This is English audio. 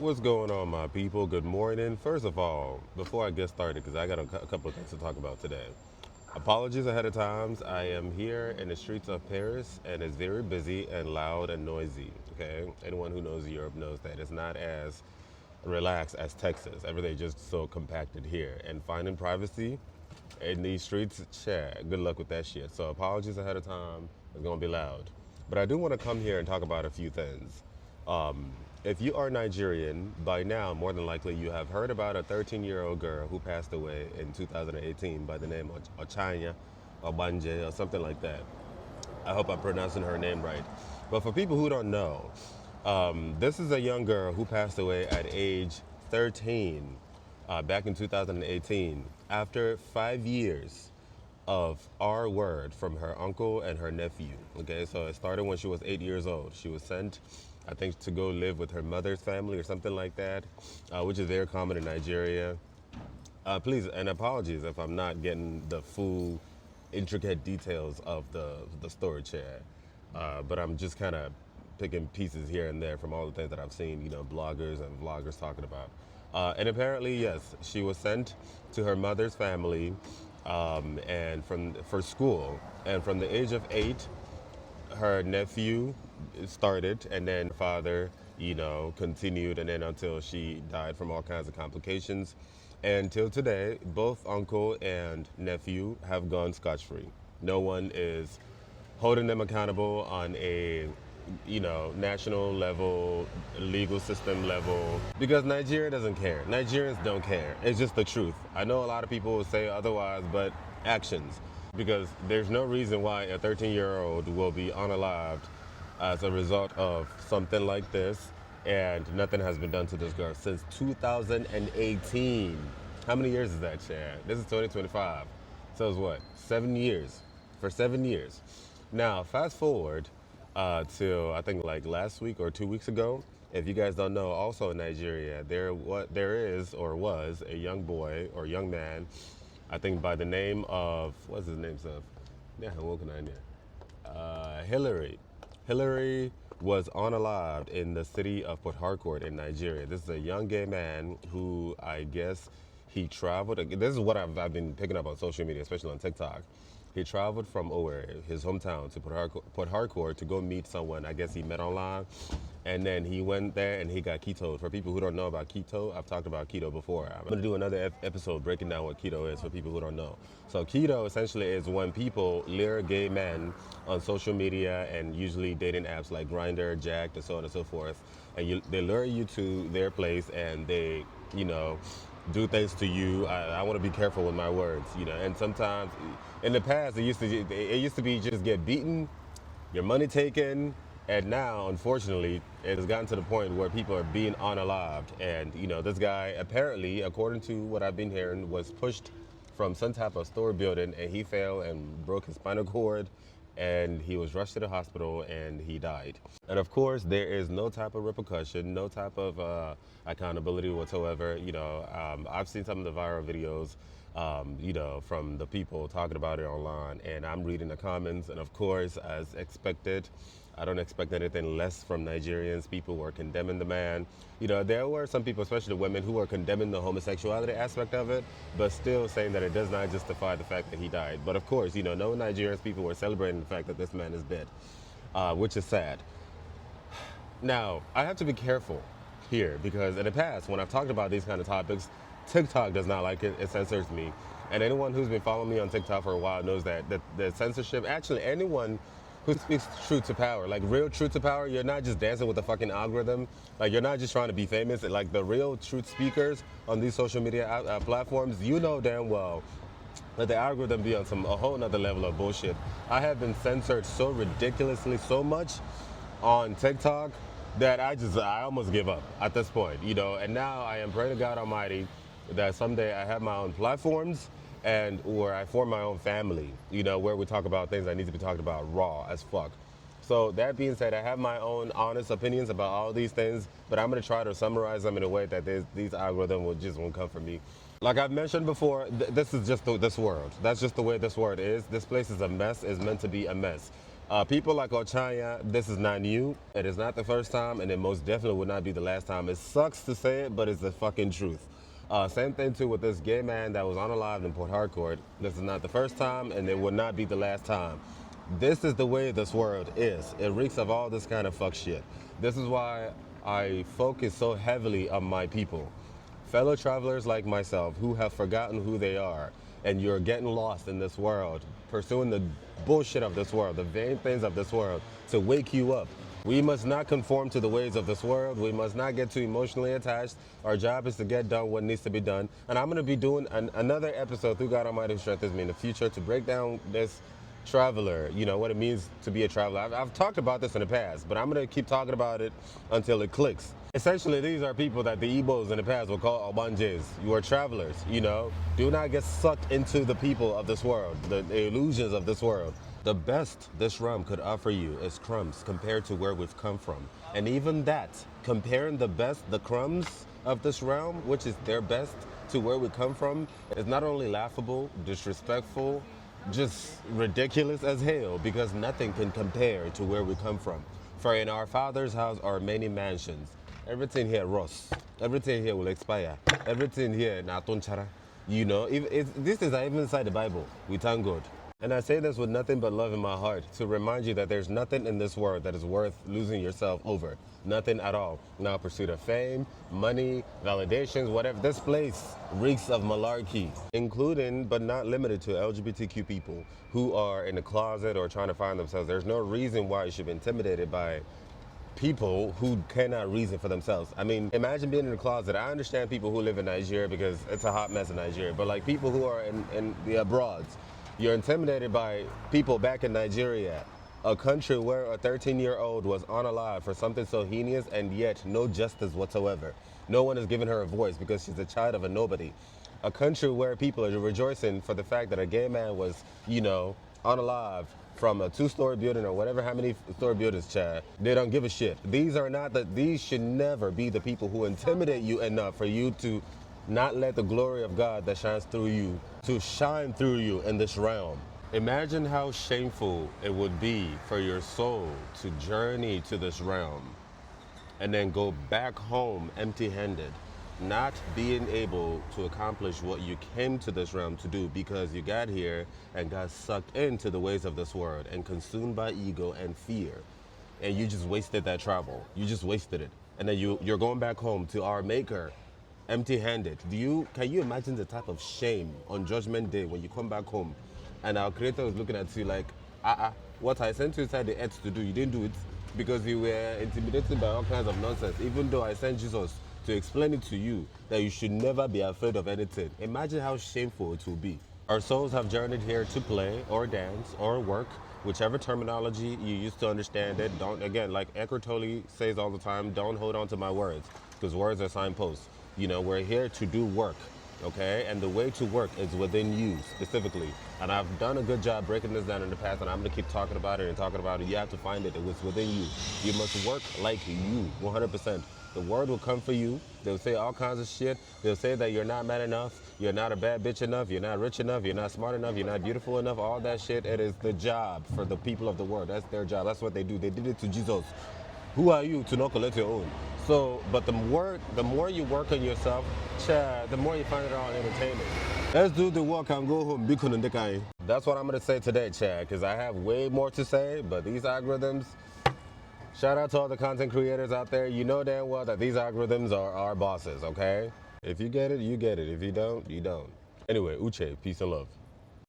What's going on, my people? Good morning. First of all, before I get started, because I got a couple of things to talk about today. Apologies ahead of times. I am here in the streets of Paris, and it's very busy and loud and noisy. Okay, anyone who knows Europe knows that it's not as relaxed as Texas. Everything just so compacted here, and finding privacy in these streets, good luck with that shit. So apologies ahead of time. It's gonna be loud, but I do want to come here and talk about a few things. If you are Nigerian, by now, more than likely, you have heard about a 13-year-old girl who passed away in 2018 by the name of Ochanya or Banje or something like that. I hope I'm pronouncing her name right. But for people who don't know, this is a young girl who passed away at age 13 back in 2018 after 5 years of our word from her uncle and her nephew. Okay, so it started when she was 8 years old. She was sent, I think, to go live with her mother's family or something like that, which is very common in Nigeria. Please, and apologies if I'm not getting the full intricate details of the story, chair. But I'm just kind of picking pieces here and there from all the things that I've seen, bloggers and vloggers talking about. And apparently, yes, she was sent to her mother's family and for school. And from the age of 8, her nephew started, and then father, continued, and then until she died from all kinds of complications. And till today, both uncle and nephew have gone scotch-free. No one is holding them accountable on a national level, legal system level, because Nigeria doesn't care. Nigerians don't care. It's just the truth. I know a lot of people will say otherwise, but actions. Because there's no reason why a 13-year-old will be unalived as a result of something like this, and nothing has been done to this girl since 2018. How many years is that, Chad? This is 2025. So it's what? 7 years. For 7 years. Now, fast forward till I think like last week or 2 weeks ago. If you guys don't know, also in Nigeria, there is or was a young boy or young man, I think by the name of, what's his name, sir? Yeah, Hilary. Hilary was unalived in the city of Port Harcourt in Nigeria. This is a young gay man who, I guess, he traveled. This is what I've been picking up on social media, especially on TikTok. He traveled from Owerri, his hometown, to Port Harcourt to go meet someone I guess he met online. And then he went there and he got ketoed. For people who don't know about keto, I've talked about keto before. I'm going to do another episode breaking down what keto is for people who don't know. So keto essentially is when people lure gay men on social media and usually dating apps like Grindr, Jack'd, and so on and so forth. And they lure you to their place and they, do things to you. I want to be careful with my words, and sometimes in the past it used to be just get beaten, your money taken, and now unfortunately it has gotten to the point where people are being unalived. And this guy apparently, according to what I've been hearing, was pushed from some type of store building and he fell and broke his spinal cord, and he was rushed to the hospital and he died. And of course, there is no type of repercussion, no type of accountability whatsoever. I've seen some of the viral videos, from the people talking about it online, and I'm reading the comments. And of course, as expected, I don't expect anything less from Nigerians. People were condemning the man. There were some people, especially women, who were condemning the homosexuality aspect of it, but still saying that it does not justify the fact that he died. But of course, no Nigerians people were celebrating the fact that this man is dead, which is sad. Now, I have to be careful here because in the past, when I've talked about these kind of topics, TikTok does not like it. It censors me. And anyone who's been following me on TikTok for a while knows that the censorship, actually anyone who speaks truth to power, like real truth to power, you're not just dancing with the fucking algorithm. Like, you're not just trying to be famous. Like, the real truth speakers on these social media platforms, damn well that the algorithm be on a whole nother level of bullshit. I have been censored so ridiculously so much on TikTok that I almost give up at this point, and now I am praying to God Almighty that someday I have my own platforms or I form my own family, where we talk about things that need to be talked about raw as fuck. So that being said, I have my own honest opinions about all these things, but I'm going to try to summarize them in a way that these algorithms won't come for me. Like I've mentioned before, this is just this world. That's just the way this world is. This place is a mess. It's meant to be a mess. People like Ochanya, this is not new. It is not the first time, and it most definitely would not be the last time. It sucks to say it, but it's the fucking truth. Same thing too with this gay man that was unalived in Port Harcourt. This is not the first time, and it would not be the last time. This is the way this world is. It reeks of all this kind of fuck shit. This is why I focus so heavily on my people. Fellow travelers like myself who have forgotten who they are, and you're getting lost in this world, pursuing the bullshit of this world, the vain things of this world, to wake you up. We must not conform to the ways of this world. We must not get too emotionally attached. Our job is to get done what needs to be done. And I'm going to be doing another episode through God Almighty who strengthens me in the future to break down this traveler, you know, what it means to be a traveler. I've talked about this in the past, but I'm going to keep talking about it until it clicks. Essentially, these are people that the Igbos in the past would call Obanjes. You are travelers, you know. Do not get sucked into the people of this world, the illusions of this world. The best this realm could offer you is crumbs compared to where we've come from. And even that, comparing the best, the crumbs of this realm, which is their best, to where we come from, is not only laughable, disrespectful, just ridiculous as hell, because nothing can compare to where we come from. For in our Father's house are many mansions. Everything here rust. Everything here will expire. Everything here na tonchara. You know, this is even inside the Bible. We thank God. And I say this with nothing but love in my heart to remind you that there's nothing in this world that is worth losing yourself over. Nothing at all. Now, pursuit of fame, money, validations, whatever. This place reeks of malarkey, including but not limited to LGBTQ people who are in the closet or trying to find themselves. There's no reason why you should be intimidated by people who cannot reason for themselves. I mean, imagine being in the closet. I understand people who live in Nigeria because it's a hot mess in Nigeria, but like people who are in the abroads, you're intimidated by people back in Nigeria, a country where a 13-year-old was unalive for something so heinous and yet no justice whatsoever. No one has given her a voice because she's a child of a nobody. A country where people are rejoicing for the fact that a gay man was, you know, unalive from a 2-story building or whatever, how many story buildings, Chad. They don't give a shit. These should never be the people who intimidate you enough for you to not let the glory of God that shines through you to shine through you in this realm. Imagine how shameful it would be for your soul to journey to this realm and then go back home empty-handed, not being able to accomplish what you came to this realm to do because you got here and got sucked into the ways of this world and consumed by ego and fear. And you just wasted that travel. You just wasted it. And then you're going back home to our maker empty-handed. Can you imagine the type of shame on Judgment Day when you come back home and our creator is looking at you like, what I sent you inside the earth to do, you didn't do it because you were intimidated by all kinds of nonsense, even though I sent Jesus to explain it to you that you should never be afraid of anything. Imagine how shameful it will be. Our souls have journeyed here to play or dance or work, whichever terminology you used to understand it. Don't, again, like Eckhart Tolle says all the time, don't hold on to my words because words are signposts. You know, we're here to do work, okay? And the way to work is within you specifically. And I've done a good job breaking this down in the past, and I'm gonna keep talking about it and talking about it. You have to find it. It was within you. You must work like you, 100%. The word will come for you. They'll say all kinds of shit. They'll say that you're not man enough, you're not a bad bitch enough, you're not rich enough, you're not smart enough, you're not beautiful enough, all that shit. It is the job for the people of the world. That's their job. That's what they do. They did it to Jesus. Who are you to not collect your own? So, but the more you work on yourself, Chad, the more you find it all entertaining. Let's do the work and go home. That's what I'm going to say today, Chad, because I have way more to say, but these algorithms, shout out to all the content creators out there. You know damn well that these algorithms are our bosses, okay? If you get it, you get it. If you don't, you don't. Anyway, Uche, peace and love.